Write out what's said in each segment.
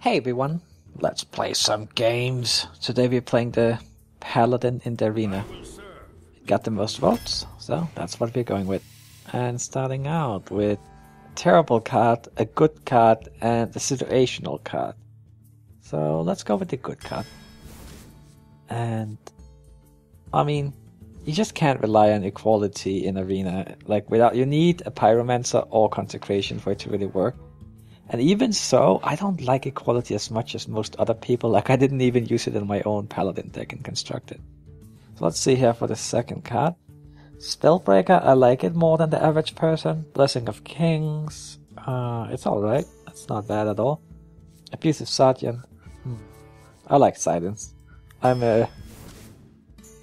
Hey everyone, let's play some games. Today we're playing the Paladin in the arena. It got the most votes, so that's what we're going with. And starting out with a terrible card, a good card, and a situational card. So let's go with the good card. And I mean, you just can't rely on equality in arena. Like you need a pyromancer or consecration for it to really work. And even so, I don't like equality as much as most other people. Like, I didn't even use it in my own Paladin deck and constructed. So let's see here for the second card. Spellbreaker, I like it more than the average person. Blessing of Kings, it's alright. It's not bad at all. Abusive Sergeant, I like Silence.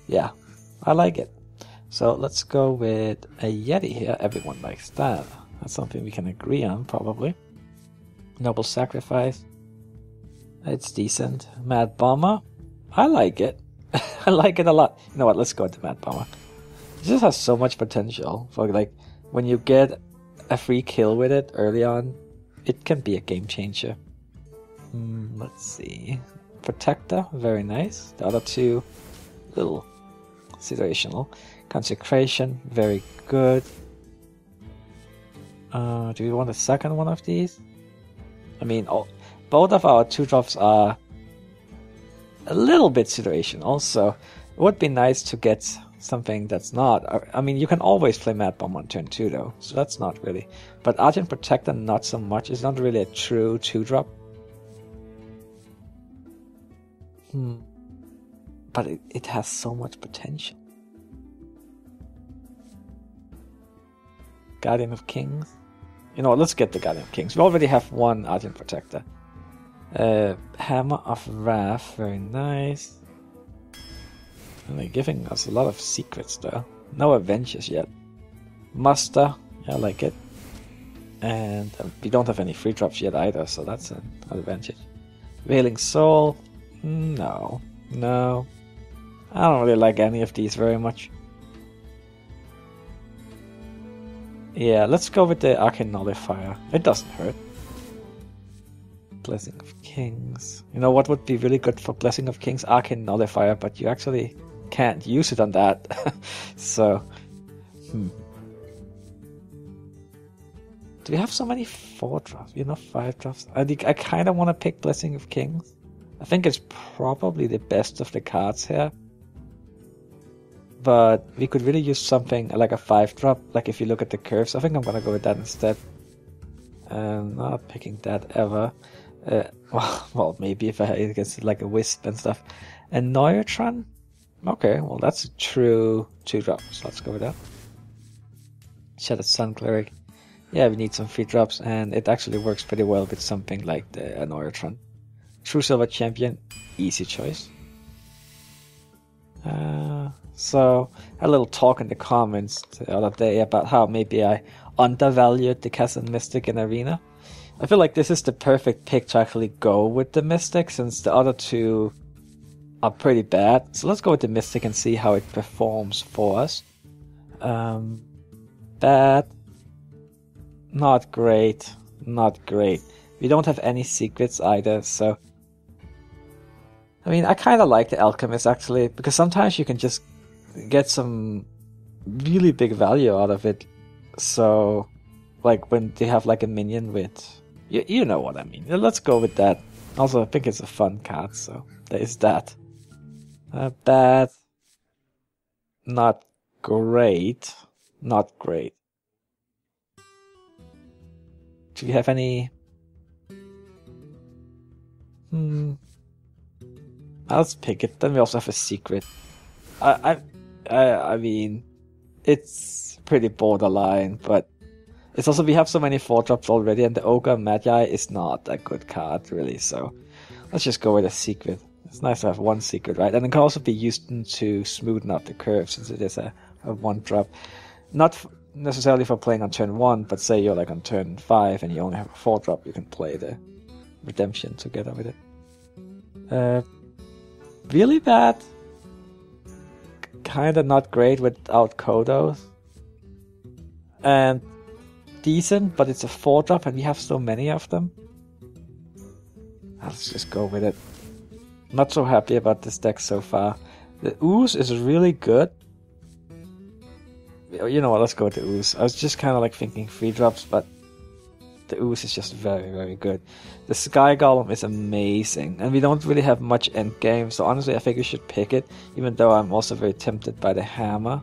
Yeah, I like it. So let's go with a Yeti here. Everyone likes that. That's something we can agree on, probably. Noble Sacrifice, it's decent. Mad Bomber, I like it. I like it a lot. You know what, let's go with the Mad Bomber. It just has so much potential for, like, when you get a free kill with it early on, it can be a game changer. Let's see. Protector, very nice. The other two, little situational. Consecration, very good. Do we want a second one of these? I mean, both of our 2-drops are a little bit situational, so it would be nice to get something that's not. I mean, you can always play Mad Bomb on turn 2 though, so that's not really. But Argent Protector, not so much. It's not really a true 2-drop. But it has so much potential. Guardian of Kings. You know what, let's get the Guardian of Kings. We already have one Argent Protector. Hammer of Wrath, very nice. And they're giving us a lot of secrets though. No Avengers yet. Muster, I like it. And we don't have any free drops yet either, so that's an advantage. Wailing Soul, no. I don't really like any of these very much. Yeah, let's go with the Arcane Nullifier. It doesn't hurt. Blessing of Kings. You know what would be really good for Blessing of Kings? Arcane Nullifier, but you actually can't use it on that. So, Do we have so many 4-drops? You know, 5-drops? I kind of want to pick Blessing of Kings. I think it's probably the best of the cards here. But we could really use something like a 5-drop, like if you look at the curves. I think I'm gonna go with that instead. Not picking that ever. Well, maybe if I get like a Wisp and stuff. And Neutron? Okay, well that's a true 2-drop, so let's go with that. Shattered Sun Cleric. Yeah, we need some free drops, and it actually works pretty well with something like the Neutron. True Silver Champion, easy choice. So, a little talk in the comments the other day about how maybe I undervalued the Chasm Mystic in Arena. I feel like this is the perfect pick to actually go with the Mystic, since the other two are pretty bad. So let's go with the Mystic and see how it performs for us. Bad. Not great. We don't have any secrets either, so... I mean, I kind of like the Alchemist, actually, because sometimes you can just get some really big value out of it. So, like, when they have, like, a minion with... You know what I mean. Let's go with that. Also, I think it's a fun card, so there is that. Bad. Not great. Do we have any... Let's pick it. Then we also have a secret. I mean, it's pretty borderline, but it's also, we have so many 4-drops already, and the Ogre Magi is not a good card, really, so let's just go with a secret. It's nice to have one secret, right? And it can also be used to smoothen out the curve, since it is a 1-drop. Not necessarily for playing on turn 1, but say you're like on turn 5 and you only have a 4-drop, you can play the Redemption together with it. Really bad. Kinda not great without Kodos. And decent, but it's a 4-drop and we have so many of them. Let's just go with it. Not so happy about this deck so far. The Ooze is really good. You know what, let's go with the Ooze. I was just kind of like thinking 3-drops, but the Ooze is just very, very good. The Sky Golem is amazing, and we don't really have much endgame, so honestly I think we should pick it, even though I'm also very tempted by the Hammer.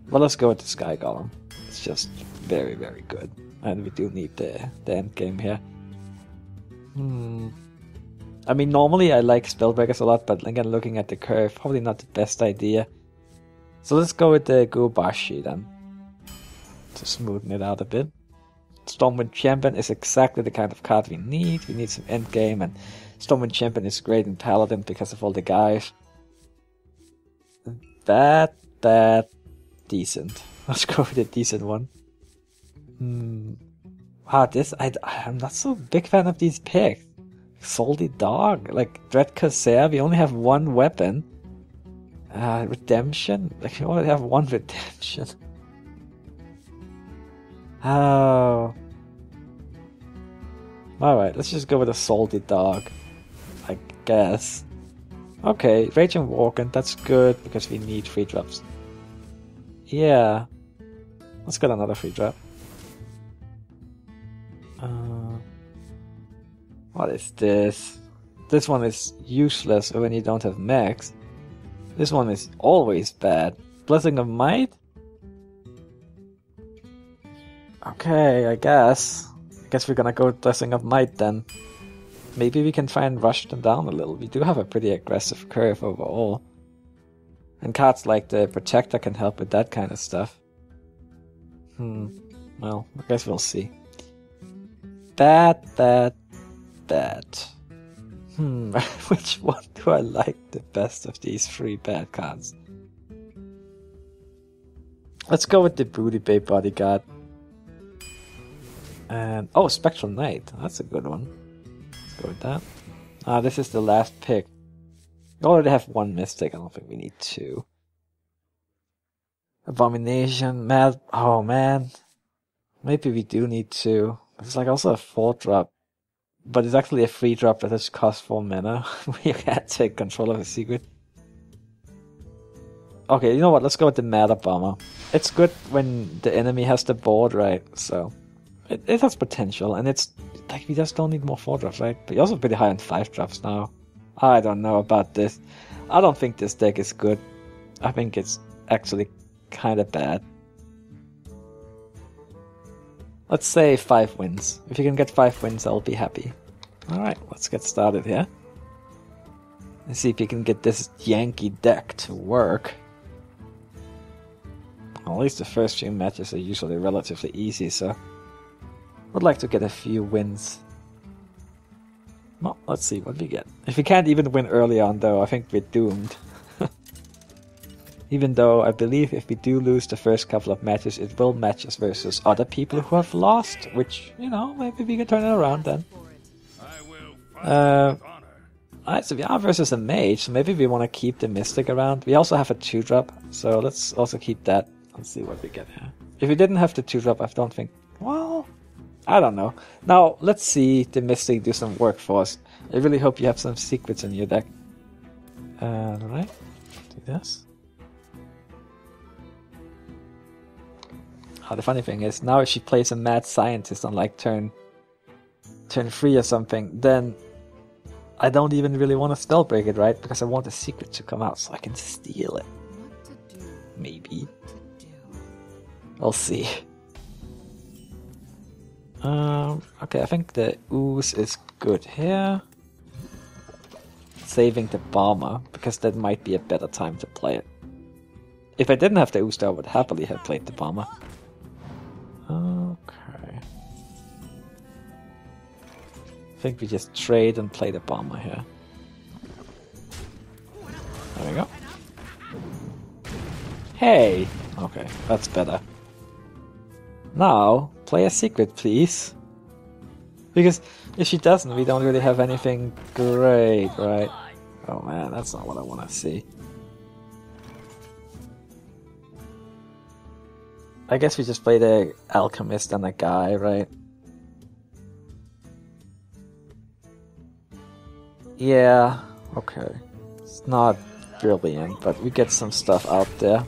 But let's go with the Sky Golem. It's just very, very good, and we do need the endgame here. I mean, normally I like Spellbreakers a lot, but again, looking at the curve, probably not the best idea. So let's go with the Gubashi then, to smoothen it out a bit. Stormwind Champion is exactly the kind of card we need. We need some endgame, and Stormwind Champion is great in Paladin because of all the guys. Bad, decent. Let's go with a decent one. I'm not so big fan of these picks. Salty Dog, like Dread Corsair, we only have one weapon. Redemption, like we only have one redemption. Oh. Alright, let's just go with a Salty Dog, I guess. Okay, Rage and Walken, that's good because we need 3-drops. Yeah. Let's get another 3-drop. What is this? This one is useless when you don't have max. This one is always bad. Blessing of Might? Okay, I guess. We're gonna go with Blessing of Might then. Maybe we can try and rush them down a little. We do have a pretty aggressive curve overall. And cards like the Protector can help with that kind of stuff. Well, I guess we'll see. Bad. Which one do I like the best of these 3 bad cards? Let's go with the Booty Bay Bodyguard. And oh, Spectral Knight, that's a good one. Let's go with that. This is the last pick. We already have 1 Mystic, I don't think we need 2. Abomination, Mad. Oh man. Maybe we do need 2. It's like also a 4-drop. But it's actually a 3-drop that just costs 4 mana. We can't take control of a secret. Okay, you know what? Let's go with the Matter Bomber. It's good when the enemy has the board, right? So it has potential, and it's like we just don't need more 4-drops, right? But you're also pretty high on 5-drops now. I don't know about this. I don't think this deck is good. I think it's actually kind of bad. Let's say 5 wins. If you can get 5 wins, I'll be happy. Alright, let's get started here. Let's see if you can get this Yankee deck to work. Well, at least the first few matches are usually relatively easy, so would like to get a few wins. Well, let's see what we get. If we can't even win early on, though, I think we're doomed. Even though I believe if we do lose the first couple of matches, it will match us versus other people who have lost, which, you know, maybe we can turn it around then. Alright, so we are versus a Mage, so maybe we want to keep the Mystic around. We also have a 2-drop, so let's also keep that. Let's see what we get here. If we didn't have the 2-drop, I don't think... Well, I don't know. Now, let's see the Mystic do some work for us. I really hope you have some secrets in your deck. Alright, do this. The funny thing is, now if she plays a Mad Scientist on like turn 3 or something, then I don't even really want to Spellbreak it, right? Because I want the secret to come out so I can steal it. Maybe. We'll see. Okay, I think the Ooze is good here. Saving the Bomber, because that might be a better time to play it. If I didn't have the Ooze, I would happily have played the Bomber. Okay. I think we just trade and play the Bomber here. There we go. Hey! Okay, that's better. Now, play a secret, please. Because if she doesn't, we don't really have anything great, right? Oh man, that's not what I want to see. I guess we just play the Alchemist and a guy, right? Yeah, okay. It's not brilliant, but we get some stuff out there.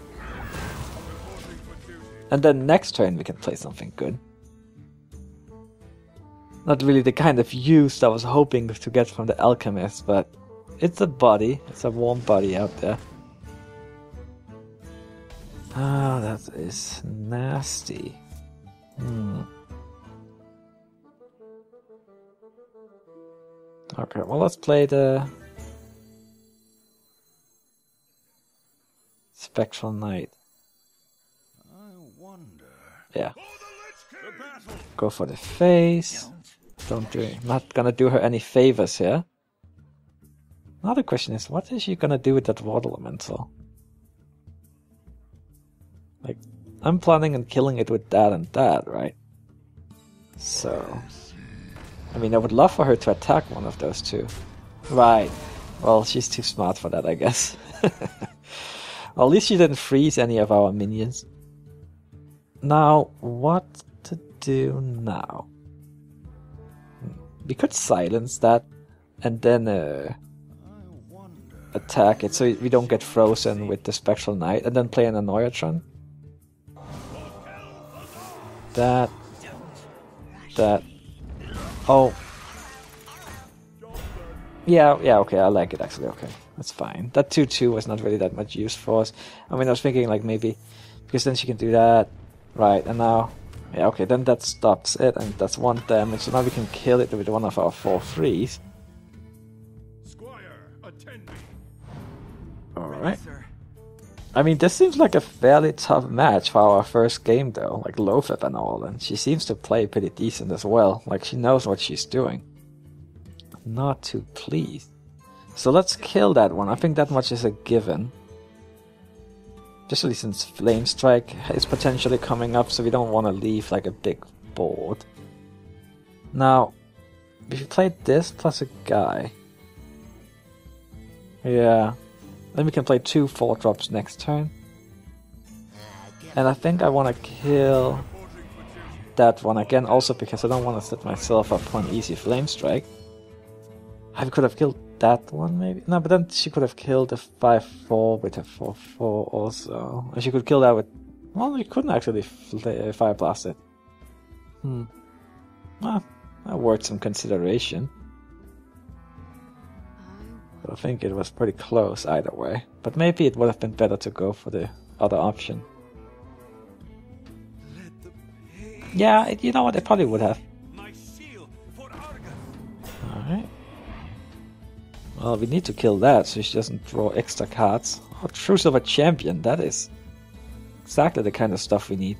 And then next turn we can play something good. Not really the kind of use I was hoping to get from the Alchemist, but it's a body. It's a warm body out there. Ah, that is nasty. Okay, well, let's play the Spectral Knight. Yeah. Go for the face. Don't do it. Not gonna do her any favors here. Another question is, what is she gonna do with that water elemental? Like, I'm planning on killing it with that and that, right? So, I mean, I would love for her to attack one of those two. Right. Well, she's too smart for that, I guess. Well, at least she didn't freeze any of our minions. Now, what to do now? We could silence that and then attack it so we don't get frozen with the Spectral Knight, and then play an Annoyatron. That. Oh. Yeah, okay, I like it actually, okay. That's fine. That 2-2 was not really that much use for us. I mean, I was thinking like maybe, because then she can do that. Right, and now, yeah, okay, then that stops it, and that's 1 damage, so now we can kill it with one of our 4/3s. Alright. I mean, this seems like a fairly tough match for our first game, though, like Lothep and all, and she seems to play pretty decent as well, like she knows what she's doing. Not too pleased. So let's kill that one, I think that much is a given. Especially since Flame Strike is potentially coming up, so we don't want to leave like a big board. Now, if you play this plus a guy... Yeah. Then we can play 2 4-drops next turn. And I think I want to kill that one again, also because I don't want to set myself up for an easy Flame Strike. I could have killed that one, maybe? No, but then she could have killed the 5-4 with a 4-4 also. And she could kill that with... Well, we couldn't actually Fire Blast it. Well, that worth some consideration. But I think it was pretty close either way. But maybe it would have been better to go for the other option. Yeah, you know what? It probably would have. Alright. Well, we need to kill that so she doesn't draw extra cards. Oh, True Silver Champion, that is exactly the kind of stuff we need.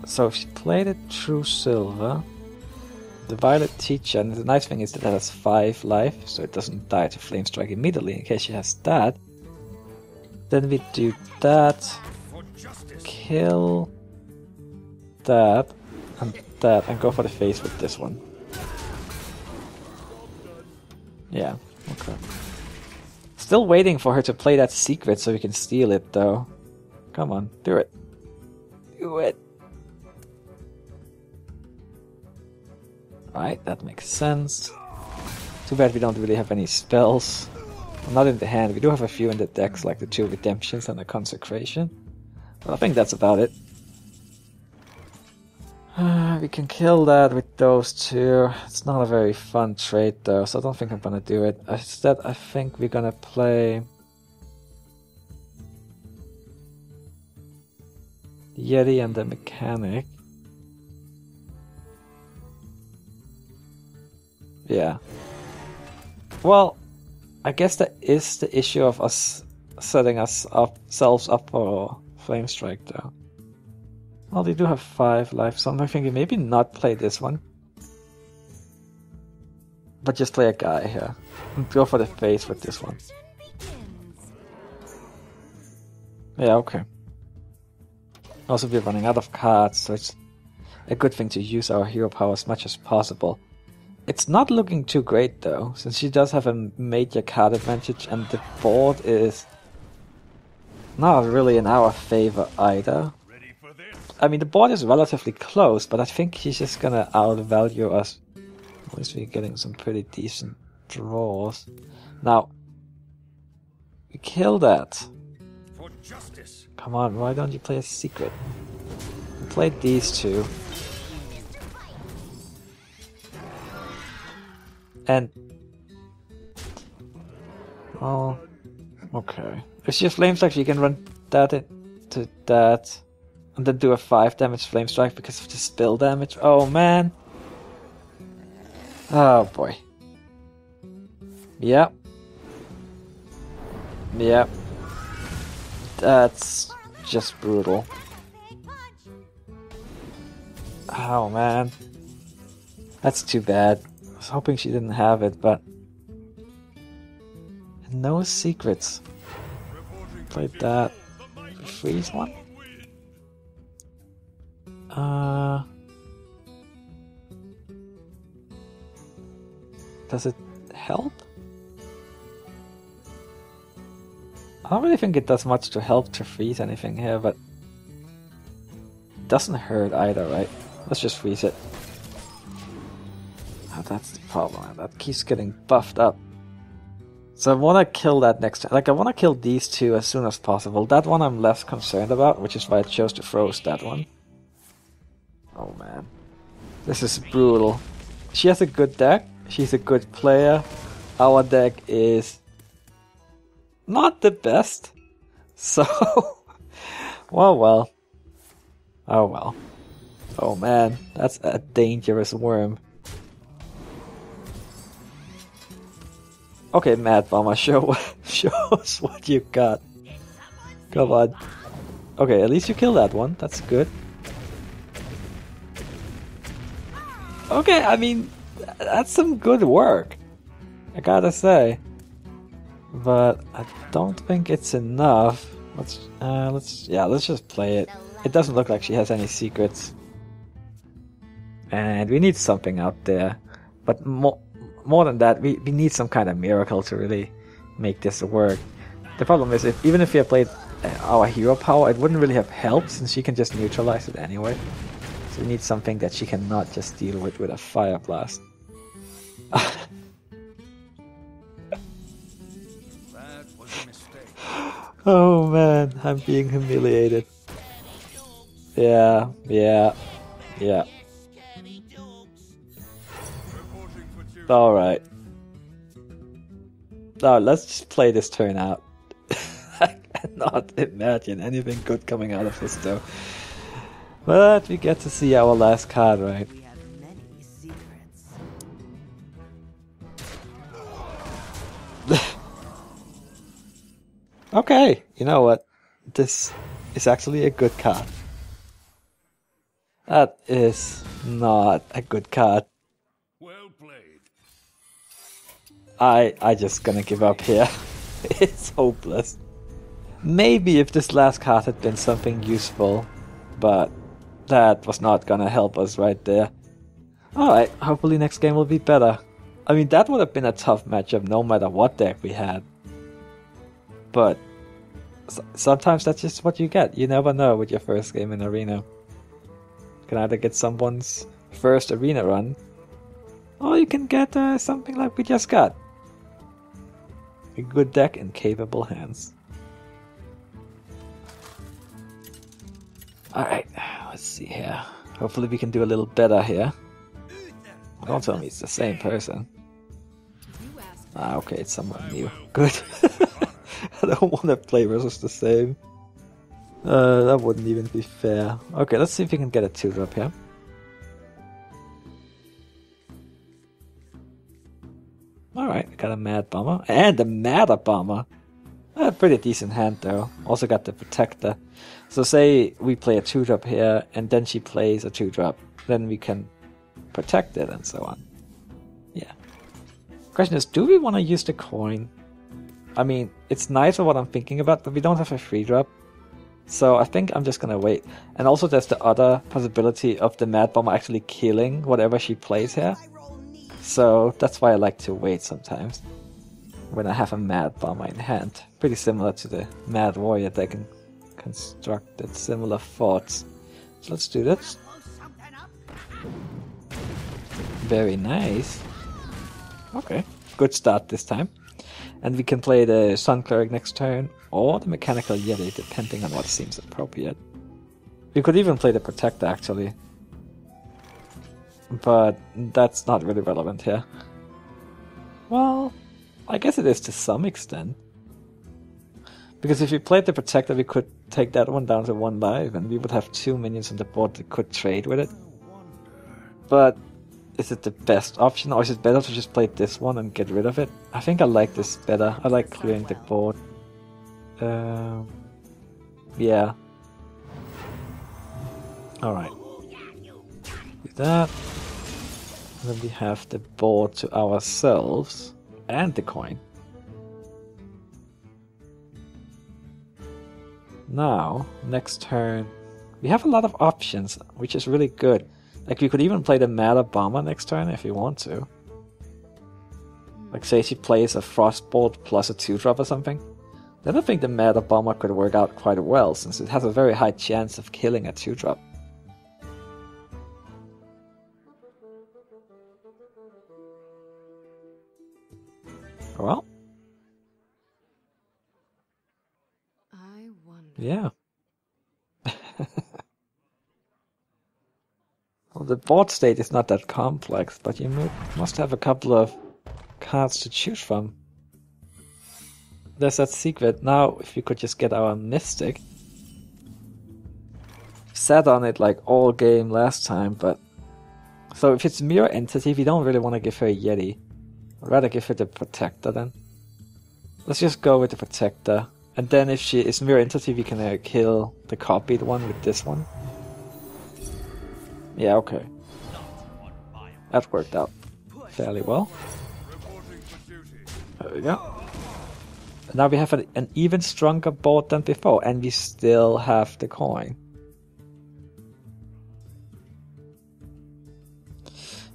So if she played it True Silver, the Violet Teacher, and the nice thing is that it has 5 life, so it doesn't die to Flame Strike immediately in case she has that. Then we do that, kill that, and go for the face with this one. Yeah, okay. Still waiting for her to play that secret so we can steal it, though. Come on, do it. Do it. Right, that makes sense. Too bad we don't really have any spells. Well, not in the hand. We do have a few in the decks, like the 2 Redemptions and the Consecration. But I think that's about it. We can kill that with those 2. It's not a very fun trade though, so I don't think I'm gonna do it. Instead, I think we're gonna play Yeti and the Mechanic. Yeah. Well, I guess that is the issue of us setting ourselves up for Flame Strike though. Well, they do have 5 life, so I'm thinking maybe not play this one. But just play a guy here. And go for the face with this one. Yeah, okay. Also, we're running out of cards, so it's a good thing to use our hero power as much as possible. It's not looking too great though, since she does have a major card advantage and the board is not really in our favor either. I mean, the board is relatively close, but I think she's just gonna outvalue us At least we're getting some pretty decent draws. Now, we kill that. For justice. Come on, why don't you play a secret? We played these two. And... oh... okay. If she has Flame Strike, she can run that into that. And then do a 5 damage Flame Strike because of the spill damage. Oh man! Oh boy. Yep. Yep. That's just brutal. Oh man. That's too bad. I was hoping she didn't have it, but... no secrets. Played that. Freeze one? Does it help? I don't really think it does much to help to freeze anything here, but it doesn't hurt either, right? Let's just freeze it. Oh, that's the problem. That keeps getting buffed up. So I want to kill that next time. Like, I want to kill these two as soon as possible. That one I'm less concerned about, which is why I chose to froze that one. Oh man. This is brutal. She has a good deck. She's a good player. Our deck is not the best. So, well. Oh well. Oh man, that's a dangerous worm. Okay, Mad Bomber, show us what you got. Come on. Okay, at least you killed that one. That's good. Okay, I mean, that's some good work, I gotta say. But I don't think it's enough. Let's just play it. It doesn't look like she has any secrets. And we need something out there. But more than that, we need some kind of miracle to really make this work. The problem is, even if we had played our hero power, it wouldn't really have helped since she can just neutralize it anyway. So we need something that she cannot just deal with a Fire Blast. That was a mistake. Oh man, I'm being humiliated. Yeah. Alright. Now let's just play this turn out. I cannot imagine anything good coming out of this though. But we get to see our last card, right? We have many secrets. Okay, you know what? This is actually a good card. That is not a good card. Well played. I just gonna give up here. It's hopeless. Maybe if this last card had been something useful, but that was not gonna help us right there. Alright, hopefully next game will be better. I mean, that would have been a tough matchup no matter what deck we had. But sometimes that's just what you get. You never know with your first game in Arena. You can either get someone's first Arena run, or you can get something like we just got. A good deck in capable hands. Alright, let's see here. Hopefully we can do a little better here. Don't tell me it's the same person. Ah, okay, it's someone new. Good. I don't want to play versus the same. That wouldn't even be fair. Okay, let's see if we can get a 2-drop here. Alright, got a Mad Bomber. And a Matter Bomber! A pretty decent hand though. Also got the Protector. So say we play a 2-drop here, and then she plays a 2-drop. Then we can protect it and so on. Yeah. Question is, do we want to use the coin? I mean, it's nice for what I'm thinking about, but we don't have a 3-drop. So I think I'm just gonna wait. And also there's the other possibility of the Mad Bomber actually killing whatever she plays here. So that's why I like to wait sometimes. When I have a Mad Bomber in hand. Pretty similar to the Mad Warrior deck and constructed similar thoughts. So let's do this. Very nice. Okay, good start this time. And we can play the Sun Cleric next turn, or the Mechanical Yeti, depending on what seems appropriate. We could even play the Protector, actually. But that's not really relevant here. Well, I guess it is to some extent. Because if we played the Protector, we could take that one down to 1 life, and we would have 2 minions on the board that could trade with it. But is it the best option, or is it better to just play this one and get rid of it? I think I like this better. I like clearing the board. Yeah. Alright. Do that. And then we have the board to ourselves. And the coin. Now, next turn, we have a lot of options, which is really good. Like, we could even play the Mad Bomber next turn if you want to. Like, say she plays a Frostbolt plus a 2-drop or something. Then I think the Mad Bomber could work out quite well, since it has a very high chance of killing a 2-drop. Well. I wonder. Yeah. Well, the board state is not that complex, but you must have a couple of cards to choose from. There's that secret. Now, if we could just get our Mystic. Sat on it like all game last time, but... So if it's Mirror Entity, we don't really want to give her a Yeti. I'd rather give her the Protector then. Let's just go with the Protector. And then if she is Mirror Entity, we can kill the copied one with this one. Yeah, okay. That worked out fairly well. There we go. And now we have an even stronger board than before, and we still have the coin.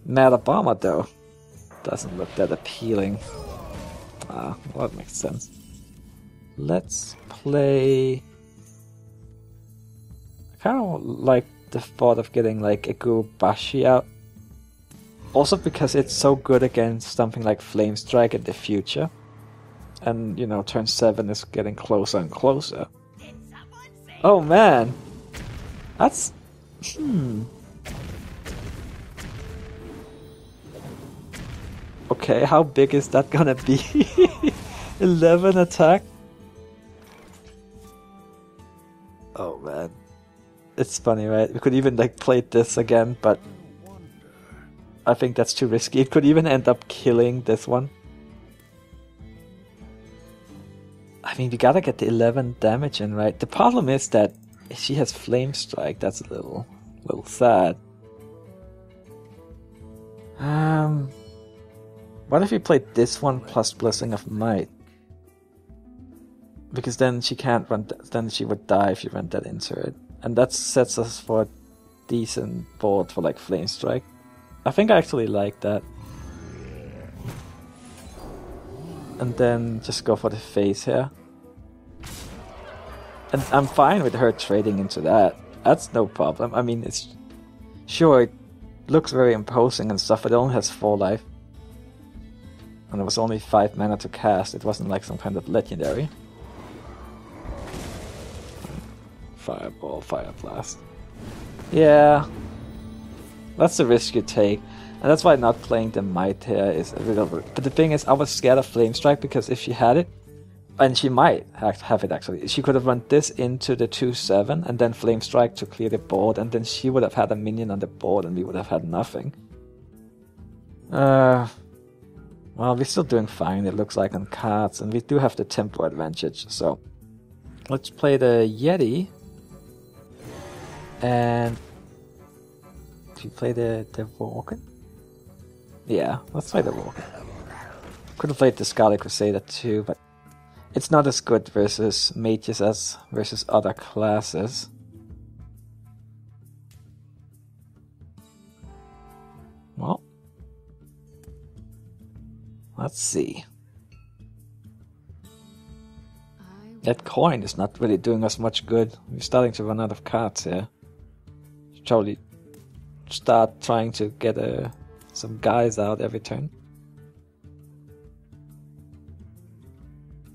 Mad Bomber, though, doesn't look that appealing. Ah, well, that makes sense. Let's play... I kind of like the thought of getting like a Gubashi out. Also because it's so good against something like Flame Strike in the future. And, you know, turn 7 is getting closer and closer. Oh man! That's... Okay, how big is that gonna be? 11 attack? Oh man. It's funny, right? We could even like play this again, but I think that's too risky. It could even end up killing this one. I mean, we gotta get the 11 damage in, right? The problem is that if she has Flame Strike, that's a little sad. What if we played this one plus Blessing of Might? Because then she can't run. Then she would die if you run that into it, and that sets us for a decent board for like Flame Strike. I think I actually like that. And then just go for the face here. And I'm fine with her trading into that. That's no problem. I mean, it's sure it looks very imposing and stuff, but it only has 4 life. And it was only 5 mana to cast. It wasn't like some kind of legendary. Fireball, Fire Blast. Yeah. That's the risk you take. And that's why not playing the Might here is a little bit... But the thing is, I was scared of Flame Strike because if she had it, and she might have it actually, she could have run this into the 2/7 and then Flame Strike to clear the board, and then she would have had a minion on the board and we would have had nothing. Well, we're still doing fine, it looks like, on cards, and we do have the tempo advantage, so... Let's play the Yeti. And... Do we play the Vulcan? Yeah, let's play the Vulcan. Could have played the Scarlet Crusader too, but... It's not as good versus mages as versus other classes. Well... Let's see. That coin is not really doing us much good. We're starting to run out of cards here. Should probably start trying to get a some guys out every turn.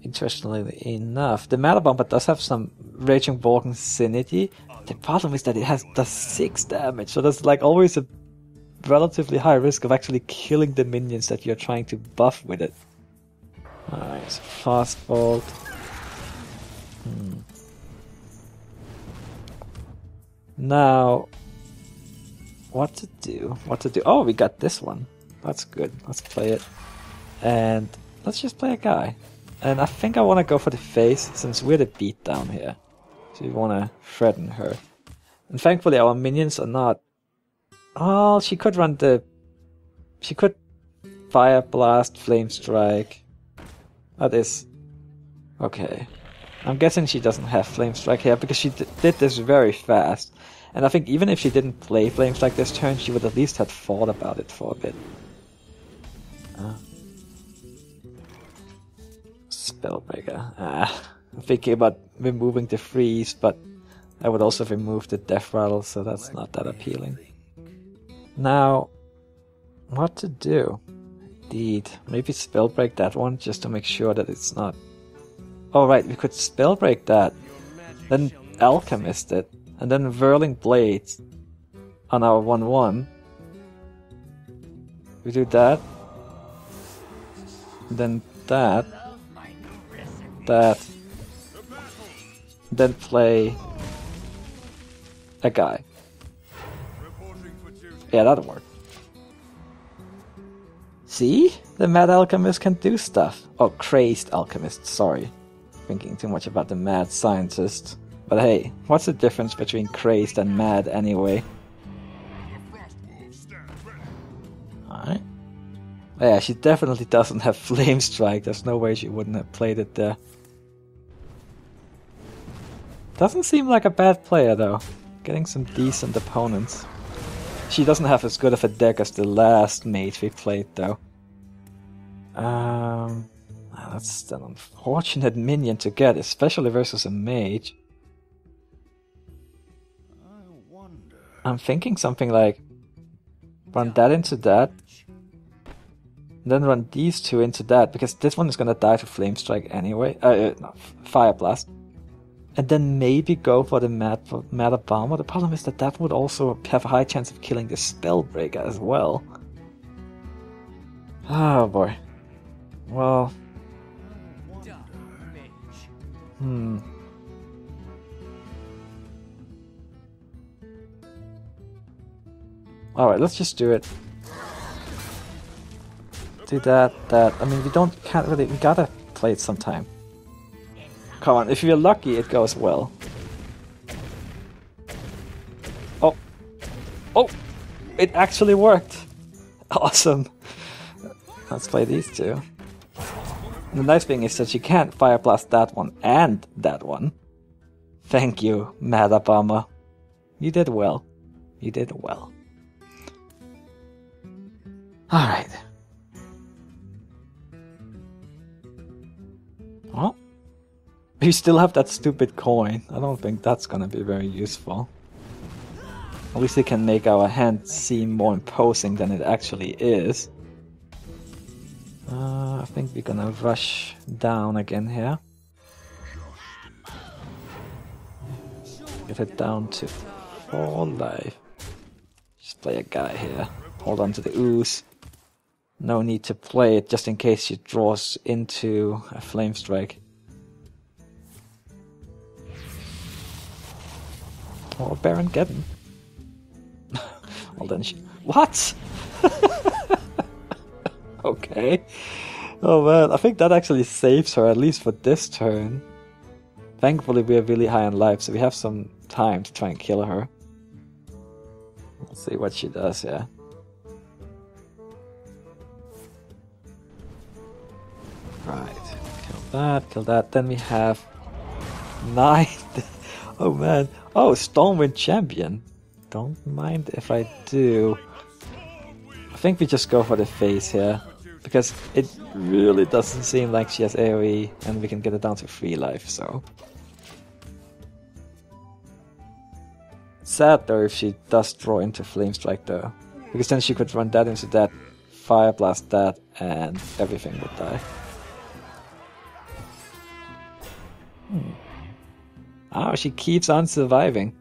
Interestingly enough, the Matter Bomber does have some Raging Vorgen synergy. The problem is that it does 6 damage, so there's like always a relatively high risk of actually killing the minions that you're trying to buff with it. Alright, so Fast Bolt. Now, what to do? Oh, we got this one. That's good. Let's play it. And let's just play a guy. And I think I want to go for the face, since we're the beatdown here. So we want to threaten her. And thankfully our minions are not... Oh, she could run the... She could Fire Blast, Flame Strike. That is... Okay. I'm guessing she doesn't have Flame Strike here, because she did this very fast. And I think even if she didn't play Flame Strike this turn, she would at least have thought about it for a bit. Spellbreaker. I'm thinking about removing the freeze, but I would also remove the death rattle, so that's not that appealing. Now, what to do? Indeed, maybe spellbreak that one just to make sure that it's not... Oh right, we could spellbreak that, then alchemist it, and then whirling blades on our 1/1. We do that, then that, then play a guy. Yeah, that'll work. See? The Mad Alchemist can do stuff. Oh, Crazed Alchemist, sorry. Thinking too much about the Mad Scientist. But hey, what's the difference between Crazed and Mad anyway? Alright. Yeah, she definitely doesn't have Flame Strike. There's no way she wouldn't have played it there. Doesn't seem like a bad player though. Getting some decent opponents. She doesn't have as good of a deck as the last mage we played though. That's an unfortunate minion to get, especially versus a mage. I'm thinking something like run that into that, then run these two into that, because this one is gonna die to Flame Strike anyway. No, Fire Blast. And then maybe go for the Matter Bomber. The problem is that that would also have a high chance of killing the Spellbreaker as well. Oh boy. Well... Alright, let's just do it. Do that. I mean, we gotta play it sometime. Come on, if you're lucky, it goes well. Oh! Oh! It actually worked! Awesome! Let's play these two. The nice thing is that she can't Fire Blast that one and that one. Thank you, Mad Obama. You did well. You did well. Alright. Well, we still have that stupid coin. I don't think that's gonna be very useful. At least it can make our hand seem more imposing than it actually is. I think we're gonna rush down again here. Get it down to 4 life. Just play a guy here. Hold on to the ooze. No need to play it just in case she draws into a Flame Strike. Or Baron Geddon. Well then she... What? Okay. Oh man, I think that actually saves her, at least for this turn. Thankfully we are really high on life, so we have some time to try and kill her. Let's see what she does here. Right, kill that. Then we have 9. Oh man. Oh, Stormwind Champion. Don't mind if I do. I think we just go for the face here, because it really doesn't seem like she has AoE, and we can get it down to 3 life, so... Sad though if she does draw into Flame Strike though. Because then she could run that into that, fire blast that, and everything would die. Oh, she keeps on surviving.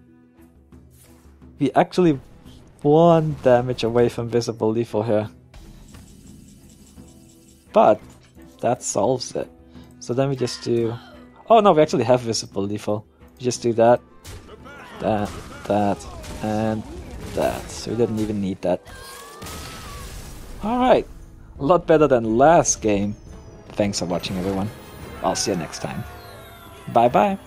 We actually 1 damage away from visible lethal here. But that solves it. So then we just do... Oh no, we actually have visible lethal. We just do that, that, and that. So we didn't even need that. Alright. A lot better than last game. Thanks for watching, everyone. I'll see you next time. Bye bye.